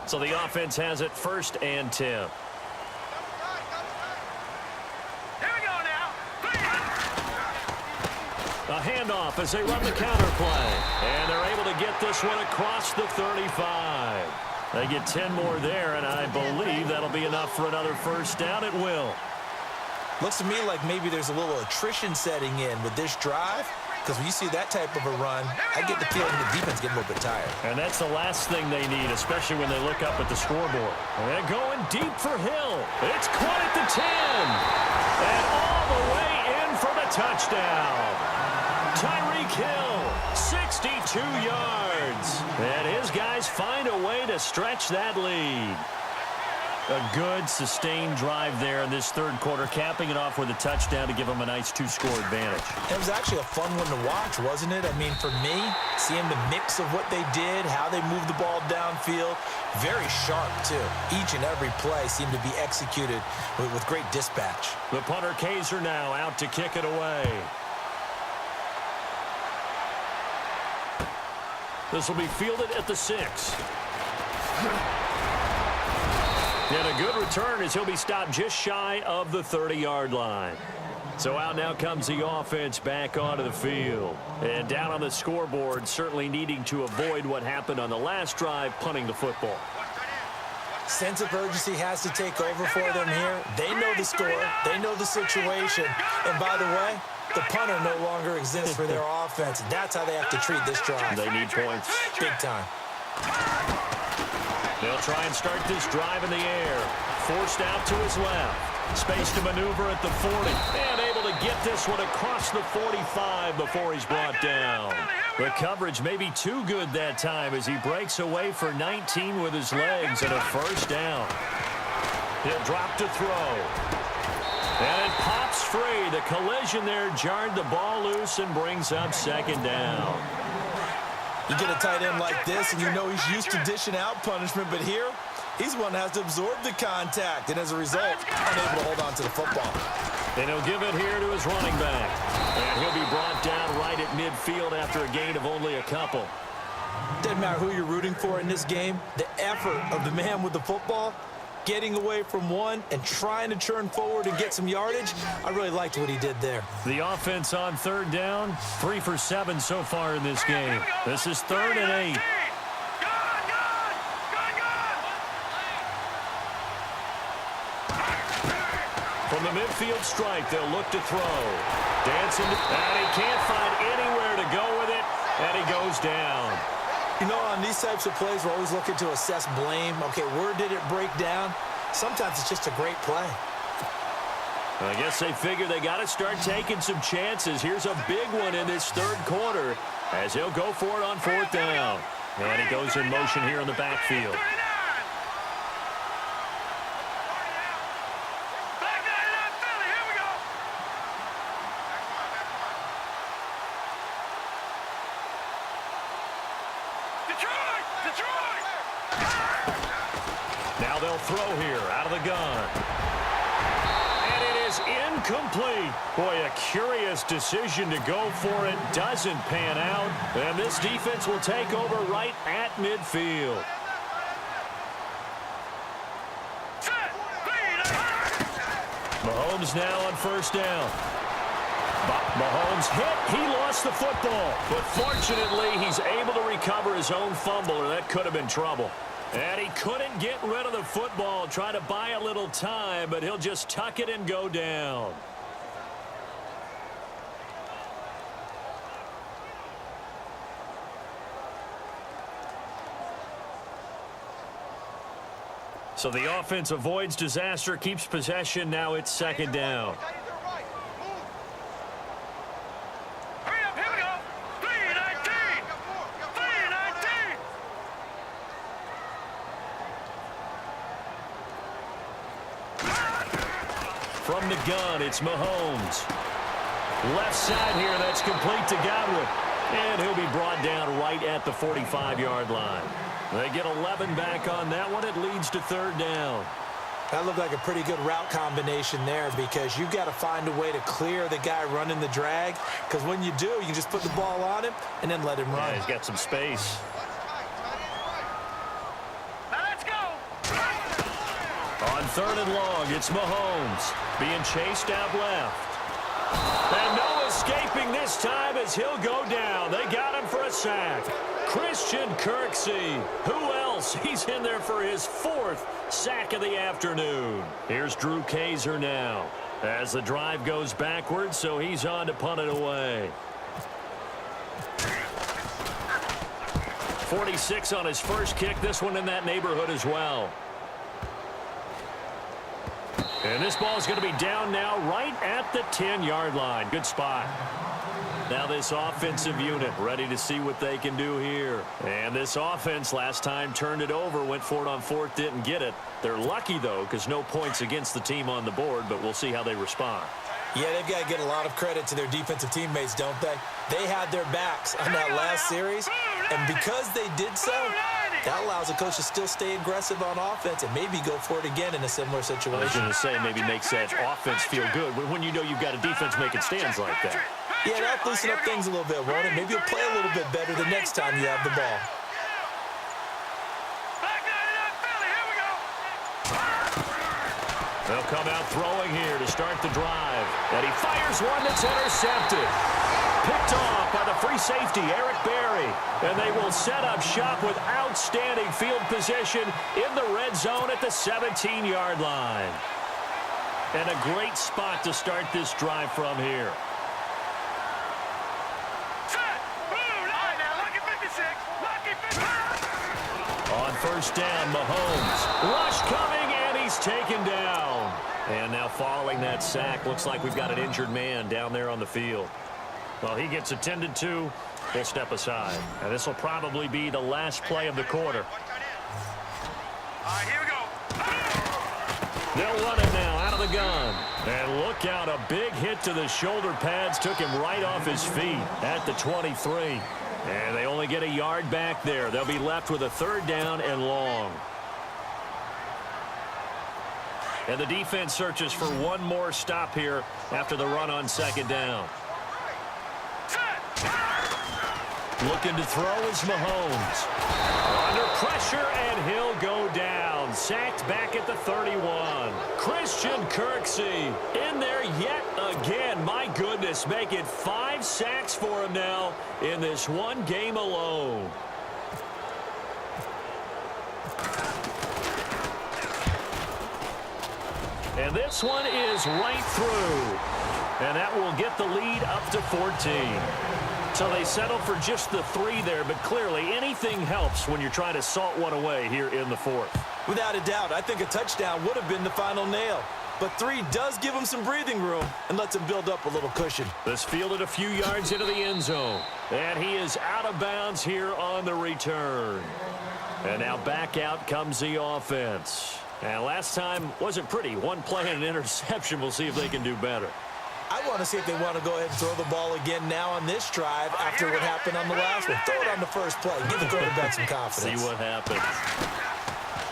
So the offense has it 1st and 10. Here we go now. A handoff as they run the counter play. And they're able to get this one across the 35. They get 10 more there, and I believe that'll be enough for another 1st down. It will. Looks to me like maybe there's a little attrition setting in with this drive, because when you see that type of a run, I get the feeling the defense getting a little bit tired. And that's the last thing they need, especially when they look up at the scoreboard. And they're going deep for Hill. It's caught at the 10. And all the way in for the touchdown. Tyreek Hill, 62 yards. And his guys find a way to stretch that lead. A good, sustained drive there in this 3rd quarter, capping it off with a touchdown to give them a nice 2-score advantage. It was actually a fun one to watch, wasn't it? I mean, for me, seeing the mix of what they did, how they moved the ball downfield, very sharp, too. Each and every play seemed to be executed with great dispatch. The punter Kaiser now out to kick it away. This will be fielded at the 6. And a good return as he'll be stopped just shy of the 30-yard line. So out now comes the offense back onto the field. And down on the scoreboard, certainly needing to avoid what happened on the last drive, punting the football. Sense of urgency has to take over for them here. They know the score. They know the situation. And by the way, the punter no longer exists for their offense. That's how they have to treat this drive. They need points. Big time. They'll try and start this drive in the air. Forced out to his left. Space to maneuver at the 40. And able to get this one across the 45 before he's brought down. The coverage may be too good that time as he breaks away for 19 with his legs and a 1st down. He'll drop to throw. And it pops free. The collision there jarred the ball loose and brings up 2nd down. You get a tight end like this, and you know he's used to dishing out punishment, but here, he's one that has to absorb the contact, and as a result, unable to hold on to the football. And he'll give it here to his running back. And he'll be brought down right at midfield after a gain of only a couple. Doesn't matter who you're rooting for in this game, the effort of the man with the football, getting away from one and trying to turn forward and get some yardage, I really liked what he did there. The offense on 3rd down, 3 for 7 so far in this game. This is 3rd and 8. From the midfield stripe, they'll look to throw. Dancing, and he can't find anywhere to go with it, and he goes down. You know, on these types of plays, we're always looking to assess blame. Okay, where did it break down? Sometimes it's just a great play. I guess they figure they got to start taking some chances. Here's a big one in this 3rd quarter as he'll go for it on 4th down. And he goes in motion here in the backfield. Now they'll throw here out of the gun. And it is incomplete. Boy, a curious decision to go for it. Doesn't pan out. And this defense will take over right at midfield. Mahomes now on 1st down. Mahomes hit. He lost the football. But fortunately, he's able to recover his own fumble, or that could have been trouble. And he couldn't get rid of the football. Try to buy a little time, but he'll just tuck it and go down. So the offense avoids disaster, keeps possession. Now it's 2nd down. From the gun, it's Mahomes. Left side here, that's complete to Godwin. And he'll be brought down right at the 45-yard line. They get 11 back on that one. It leads to 3rd down. That looked like a pretty good route combination there because you've got to find a way to clear the guy running the drag, because when you do, you can just put the ball on him and then let him run. Yeah, he's got some space. Now let's go. 3rd and long. It's Mahomes being chased out left. And no escaping this time as he'll go down. They got him for a sack. Christian Kirksey. Who else? He's in there for his 4th sack of the afternoon. Here's Drew Kaiser now as the drive goes backwards, so he's on to punt it away. 46 on his first kick. This one in that neighborhood as well. And this ball is going to be down now right at the 10-yard line. Good spot. Now this offensive unit ready to see what they can do here. And this offense last time turned it over, went for it on 4th, didn't get it. They're lucky, though, because no points against the team on the board, but we'll see how they respond. Yeah, they've got to get a lot of credit to their defensive teammates, don't they? They had their backs on that last series, and because they did so, that allows the coach to still stay aggressive on offense and maybe go for it again in a similar situation. I was going to say, maybe makes that offense feel good when you know you've got a defense making stands like that. Yeah, that'll loosen up things a little bit, won't it? Maybe you'll play a little bit better the next time you have the ball. They'll come out throwing here to start the drive. And he fires one that's intercepted. Picked off by the free safety, Eric Berry. And they will set up shop with outstanding field position in the red zone at the 17-yard line. And a great spot to start this drive from here. On 1st down, Mahomes. Rush coming, and he's taken down. And now following that sack, looks like we've got an injured man down there on the field. Well, he gets attended to. He'll step aside. And this will probably be the last play of the quarter. Here we go. They'll run it now out of the gun. And look out, a big hit to the shoulder pads. Took him right off his feet at the 23. And they only get a yard back there. They'll be left with a 3rd down and long. And the defense searches for one more stop here after the run on 2nd down. Looking to throw is Mahomes. Under pressure, and he'll go down. Sacked back at the 31. Christian Kirksey in there yet again. My goodness, make it 5 sacks for him now in this one game alone. And this one is right through. And that will get the lead up to 14. So they settle for just the 3 there, but clearly anything helps when you're trying to salt one away here in the 4th. Without a doubt, I think a touchdown would have been the final nail. But 3 does give him some breathing room and lets him build up a little cushion. This fielded a few yards into the end zone. And he is out of bounds here on the return. And now back out comes the offense. And last time wasn't pretty. One play and an interception. We'll see if they can do better. I want to see if they want to go ahead and throw the ball again now on this drive after what happened on the last one. Throw it on the first play. Give the quarterback some confidence. See what happens.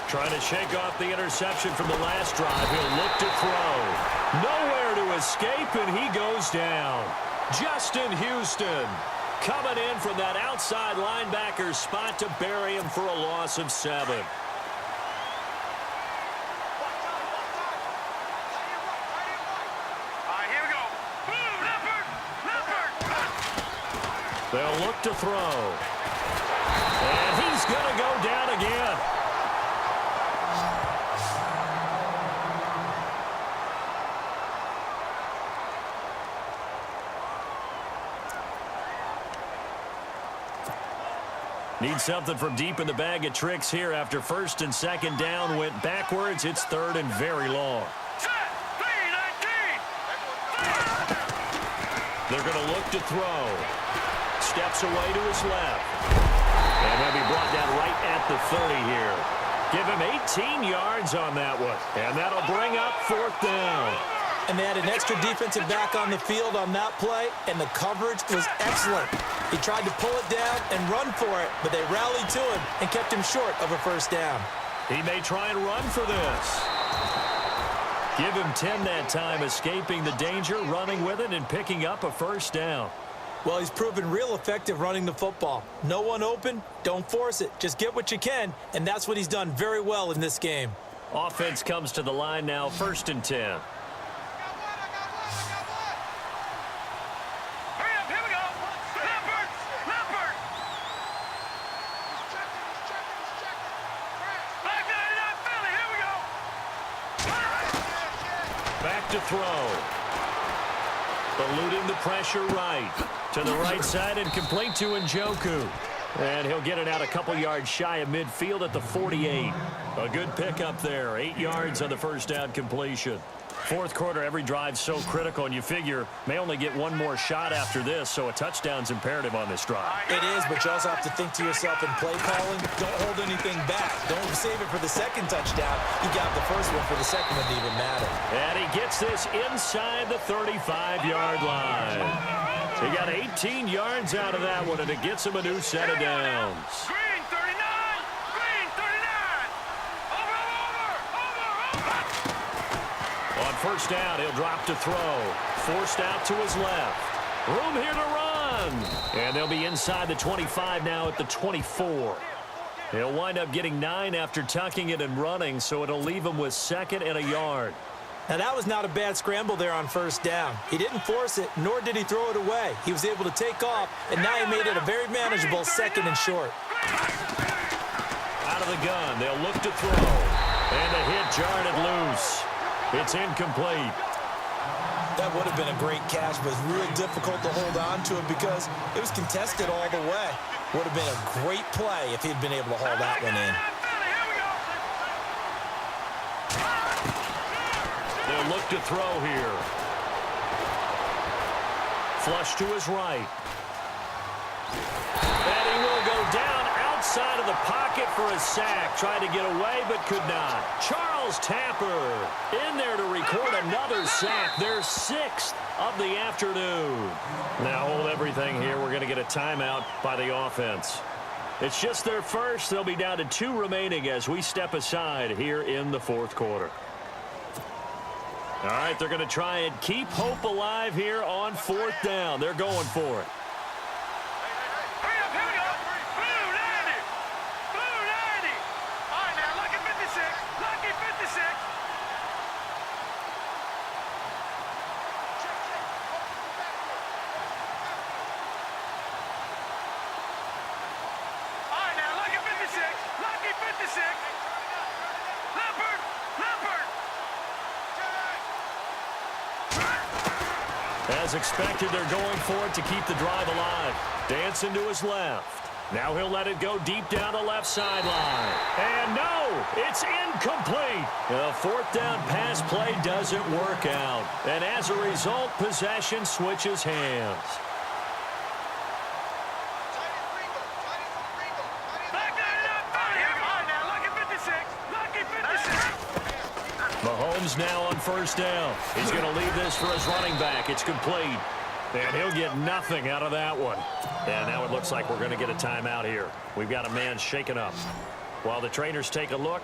Trying to shake off the interception from the last drive. He'll look to throw. Nowhere to escape, and he goes down. Justin Houston coming in from that outside linebacker spot to bury him for a loss of 7. They'll look to throw. And he's going to go down again. Need something from deep in the bag of tricks here after 1st and 2nd down went backwards. It's 3rd and very long. They're going to look to throw. Steps away to his left. And he'll be brought down right at the 30 here. Give him 18 yards on that one. And that'll bring up 4th down. And they had an extra defensive back on the field on that play, and the coverage was excellent. He tried to pull it down and run for it, but they rallied to him and kept him short of a 1st down. He may try and run for this. Give him 10 that time, escaping the danger, running with it, and picking up a 1st down. Well, he's proven real effective running the football. No one open, don't force it. Just get what you can, and that's what he's done very well in this game. Offense comes to the line now, 1st and 10. Hurry up, here we go. Lampert, Lampert. Back 99 Philly, here we go. Back to throw. Eluding the pressure right. To the right side and complete to Njoku. And he'll get it out a couple yards shy of midfield at the 48. A good pickup there. 8 yards on the first down completion. Fourth quarter, every drive's so critical, and you figure may only get one more shot after this, so a touchdown's imperative on this drive. It is, but you also have to think to yourself in play calling, don't hold anything back. Don't save it for the second touchdown. You got the first one for the second one to even matter. And he gets this inside the 35-yard line. So he got 18 yards out of that one, and it gets him a new set of downs. Green 39, Green 39. Over. On first down, he'll drop to throw. Forced out to his left. Room here to run. And they'll be inside the 25 now at the 24. He'll wind up getting 9 after tucking it and running, so it'll leave him with 2nd and a yard. Now, that was not a bad scramble there on first down. He didn't force it, nor did he throw it away. He was able to take off, and now he made it a very manageable 2nd and short. Out of the gun, they'll look to throw. And the hit jarred it loose. It's incomplete. That would have been a great catch, but it's real difficult to hold on to it because it was contested all the way. Would have been a great play if he'd been able to haul that one in. They'll look to throw here. Flush to his right. And he will go down outside of the pocket for a sack. Tried to get away, but could not. Charles Tapper in there to record another sack. Their 6th of the afternoon. Now hold everything here. We're going to get a timeout by the offense. It's just their first. They'll be down to 2 remaining as we step aside here in the 4th quarter. All right, they're going to try and keep hope alive here on 4th down. They're going for it. Hurry up, here we go. Blue 90. Blue 90. All right, now, lucky 56. Lucky 56. All right, now, lucky 56. Lucky 56. Lampert. Lampert. As expected, they're going for it to keep the drive alive. Dancing to his left. Now he'll let it go deep down the left sideline. And no, it's incomplete. The 4th down pass play doesn't work out. And as a result, possession switches hands. Back 99. All right, now, lucky 56. Lucky 56. Mahomes now on first down. He's going to leave this for his running back. It's complete. And he'll get nothing out of that one. And now it looks like we're going to get a timeout here. We've got a man shaken up. While the trainers take a look,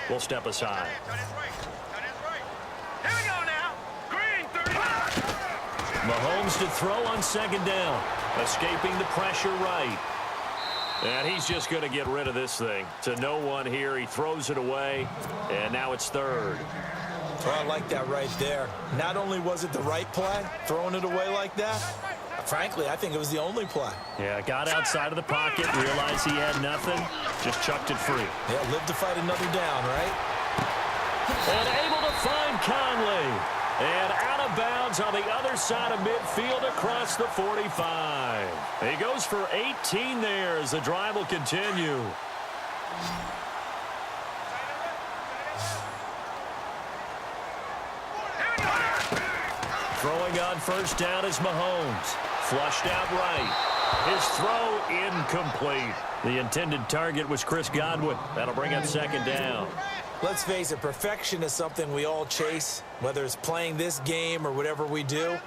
we'll step aside. Here we go now. Green 35. Mahomes to throw on 2nd down. Escaping the pressure right. And he's just going to get rid of this thing. To no one here. He throws it away. And now it's 3rd. Well, I like that right there. Not only was it the right play, throwing it away like that, frankly, I think it was the only play. Yeah, got outside of the pocket, realized he had nothing, just chucked it free. Yeah, live to fight another down, right? And able to find Conley. And out of bounds on the other side of midfield across the 45. He goes for 18 there as the drive will continue. Throwing on first down is Mahomes. Flushed out right. His throw incomplete. The intended target was Chris Godwin. That'll bring up 2nd down. Let's face it, perfection is something we all chase, whether it's playing this game or whatever we do.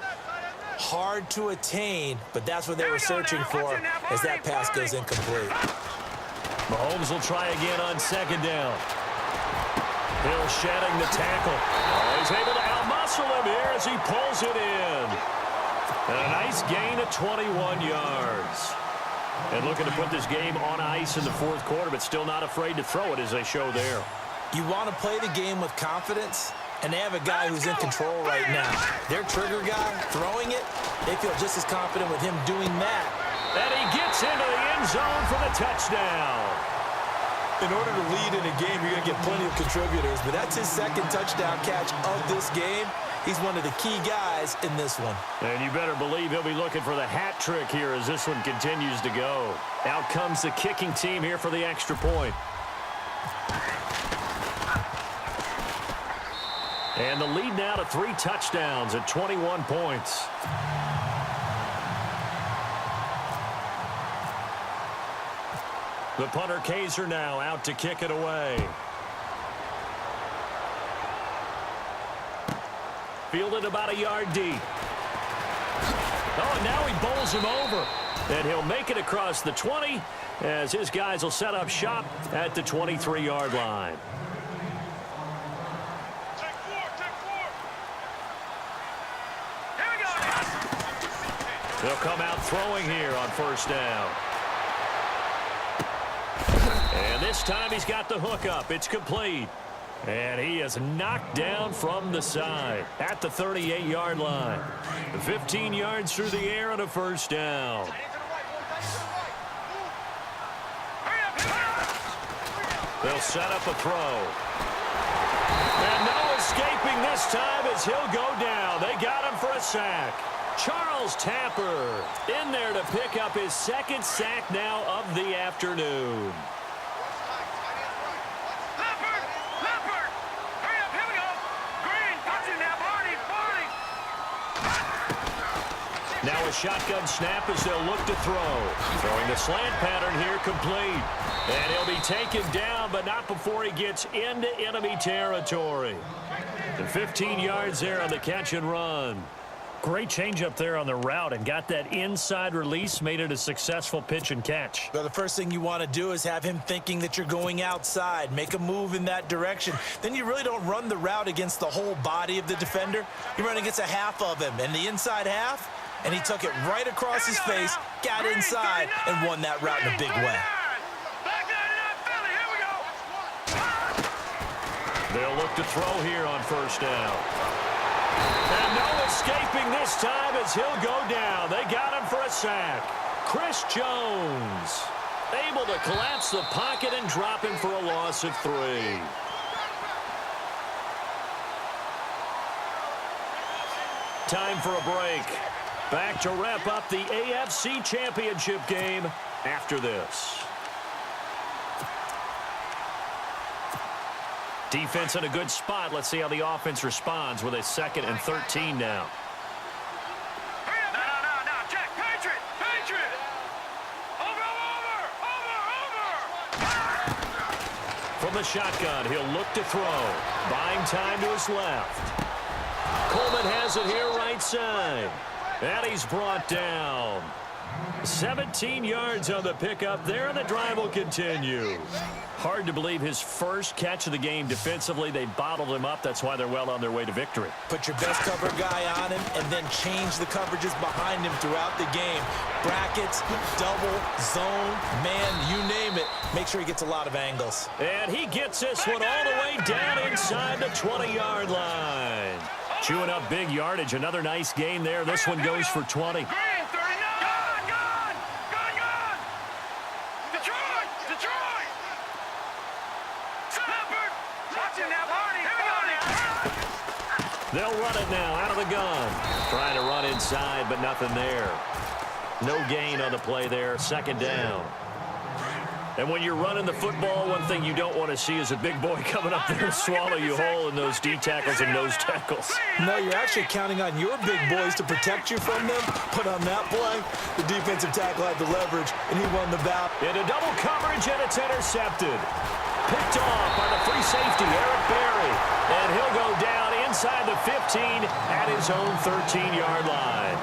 Hard to attain, but that's what they were searching for as that pass goes incomplete. Mahomes will try again on 2nd down. Hill shedding the tackle. Oh, he's able to outmuscle him here as he pulls it in. And a nice gain of 21 yards. And looking to put this game on ice in the 4th quarter, but still not afraid to throw it as they show there. You want to play the game with confidence, and they have a guy who's in control right now. Their trigger guy, throwing it, they feel just as confident with him doing that. And he gets into the end zone for the touchdown. In order to lead in a game, you're going to get plenty of contributors, but that's his second touchdown catch of this game. He's one of the key guys in this one. And you better believe he'll be looking for the hat trick here as this one continues to go. Out comes the kicking team here for the extra point. And the lead now to 3 touchdowns at 21 points. The punter Kaiser now out to kick it away. Fielded about a yard deep. Oh, and now he bowls him over. And he'll make it across the 20 as his guys will set up shop at the 23-yard line. Take 4, take 4. Here we go. They'll come out throwing here on first down. And this time he's got the hook up. It's complete. And he is knocked down from the side at the 38-yard line. 15 yards through the air on a first down. They'll set up a throw. And no escaping this time as he'll go down. They got him for a sack. Charles Tapper in there to pick up his second sack now of the afternoon. Now a shotgun snap as they'll look to throw. Throwing the slant pattern here complete. And he'll be taken down, but not before he gets into enemy territory. The 15 yards there on the catch and run. Great change up there on the route and got that inside release, made it a successful pitch and catch. Well, the first thing you want to do is have him thinking that you're going outside, make a move in that direction. Then you really don't run the route against the whole body of the defender. You run against a half of him, and the inside half, and he took it right across his face, got inside, and won that route in a big way. They'll look to throw here on first down. And no escaping this time as he'll go down. They got him for a sack. Chris Jones able to collapse the pocket and drop him for a loss of 3. Time for a break. Back to wrap up the AFC Championship game after this. Defense in a good spot. Let's see how the offense responds with a 2nd and 13 now. No, check. Patriot. Over. From the shotgun, he'll look to throw. Buying time to his left. Coleman has it here right side. And he's brought down. 17 yards on the pickup there, and the drive will continue. Hard to believe his first catch of the game defensively. They bottled him up. That's why they're well on their way to victory. Put your best cover guy on him and then change the coverages behind him throughout the game. Brackets, double, zone, man, you name it. Make sure he gets a lot of angles. And he gets this one all the way down inside the 20-yard line. Chewing up big yardage. Another nice gain there. This one goes for 20. Gone. Detroit. Snapper. Watching that party. Here we go. They'll run it now out of the gun. Trying to run inside, but nothing there. No gain on the play there. 2nd down. And when you're running the football, one thing you don't want to see is a big boy coming up there to swallow you whole in those D tackles and nose tackles. No, you're actually counting on your big boys to protect you from them. But on that play, the defensive tackle had the leverage, and he won the bout. Into double coverage, and it's intercepted. Picked off by the free safety, Eric Berry. And he'll go down inside the 15 at his own 13-yard line.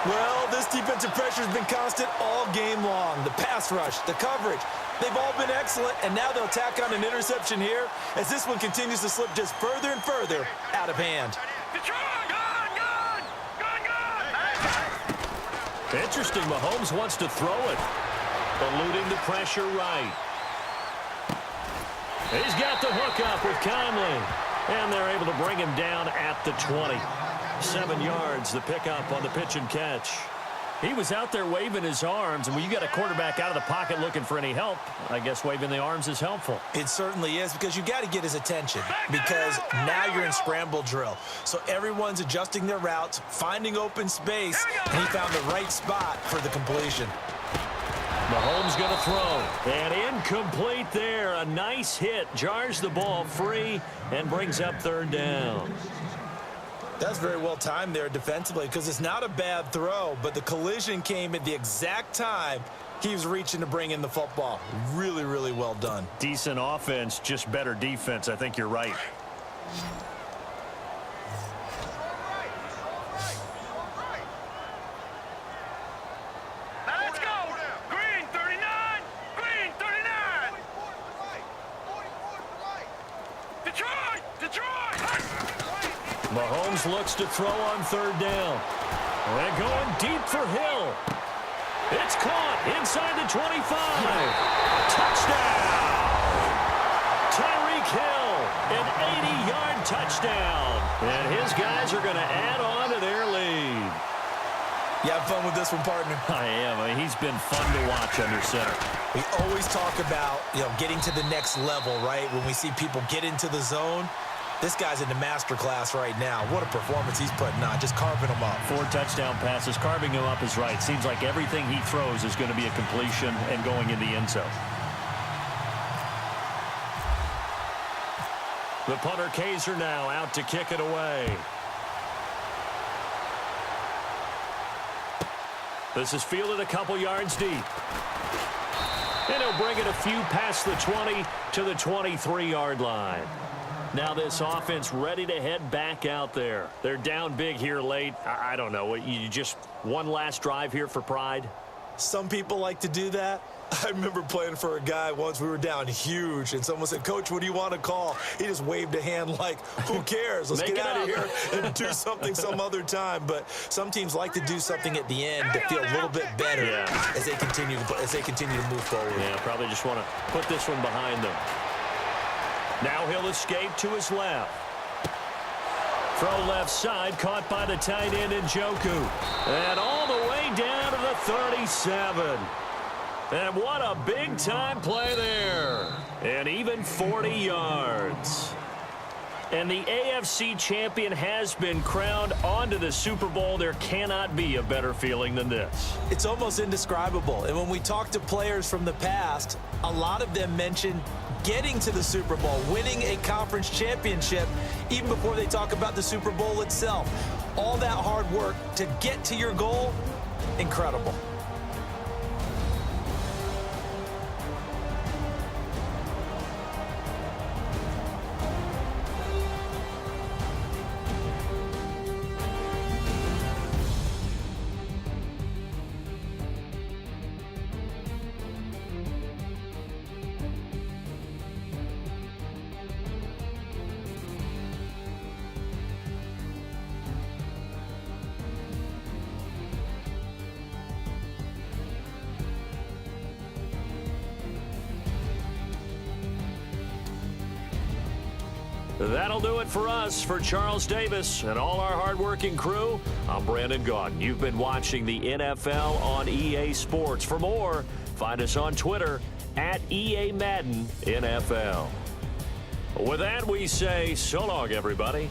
Well, this defensive pressure has been constant all game long. The pass rush, the coverage, they've all been excellent, and now they'll tack on an interception here as this one continues to slip just further and further out of hand. Interesting, Mahomes wants to throw it. Eluding the pressure right. He's got the hook up with Conley. And they're able to bring him down at the 20. 7 yards, the pickup on the pitch and catch. He was out there waving his arms, and when you got a quarterback out of the pocket looking for any help, I guess waving the arms is helpful. It certainly is, because you got to get his attention, because now you're in scramble drill. So everyone's adjusting their routes, finding open space, and he found the right spot for the completion. Mahomes going to throw, and incomplete there. A nice hit, jars the ball free, and brings up 3rd down. That's very well timed there defensively, because it's not a bad throw, but the collision came at the exact time he was reaching to bring in the football. Really, really well done. Decent offense, just better defense. I think you're right. Now let's go. Green 39. Green 39. Detroit. Detroit. Mahomes looks to throw on 3rd down. And going deep for Hill. It's caught inside the 25. Touchdown! Tyreek Hill, an 80-yard touchdown. And his guys are going to add on to their lead. You have fun with this one, partner? I am. I mean, he's been fun to watch under center. We always talk about, getting to the next level, right? When we see people get into the zone. This guy's in the master class right now. What a performance he's putting on, just carving them up. 4 touchdown passes. Carving him up is right. Seems like everything he throws is going to be a completion and going in the end zone. The punter Kaiser now out to kick it away. This is fielded a couple yards deep. And he'll bring it a few past the 20 to the 23-yard line. Now this offense ready to head back out there. They're down big here late. I don't know. You just one last drive here for pride? Some people like to do that. I remember playing for a guy once. We were down huge, and someone said, "Coach, what do you want to call?" He just waved a hand like, who cares? Let's get out of here and do something some other time. But some teams like to do something at the end to feel a little bit better as they continue to move forward. Yeah, probably just want to put this one behind them. Now he'll escape to his left. Throw left side, caught by the tight end Njoku. And all the way down to the 37. And what a big-time play there. And even 40 yards. And the AFC champion has been crowned onto the Super Bowl. There cannot be a better feeling than this. It's almost indescribable. And when we talk to players from the past, a lot of them mention getting to the Super Bowl, winning a conference championship, even before they talk about the Super Bowl itself. All that hard work to get to your goal, incredible. That'll do it for us. For Charles Davis and all our hardworking crew, I'm Brandon Gaudin. You've been watching the NFL on EA Sports. For more, find us on Twitter at EA Madden NFL. With that, we say so long, everybody.